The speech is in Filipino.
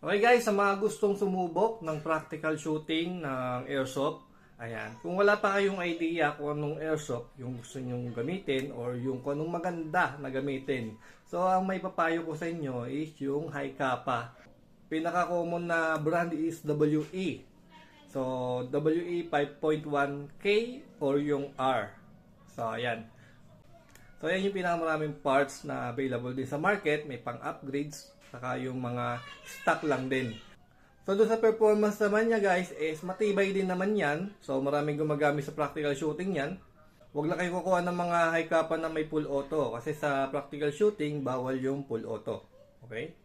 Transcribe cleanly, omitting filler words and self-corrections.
Okay guys, sa mga gustong sumubok ng practical shooting ng airsoft, ayan, kung wala pa kayong idea kung anong airsoft yung gusto nyong gamitin or yung kung anong maganda na gamitin, so ang may papayo ko sa inyo is yung high kappa. Pinaka-common na brand is WE. So, WE 5.1K or yung R. So, ayan. So, ayan yung pinakamaraming parts na available din sa market. May pang-upgrades, saka yung mga stock lang din. So, doon sa performance naman niya guys, is matibay din naman yan. So, maraming gumagamit sa practical shooting yan. Huwag lang kayo kukuha ng mga high kappa na may full auto. Kasi sa practical shooting, bawal yung full auto. Okay?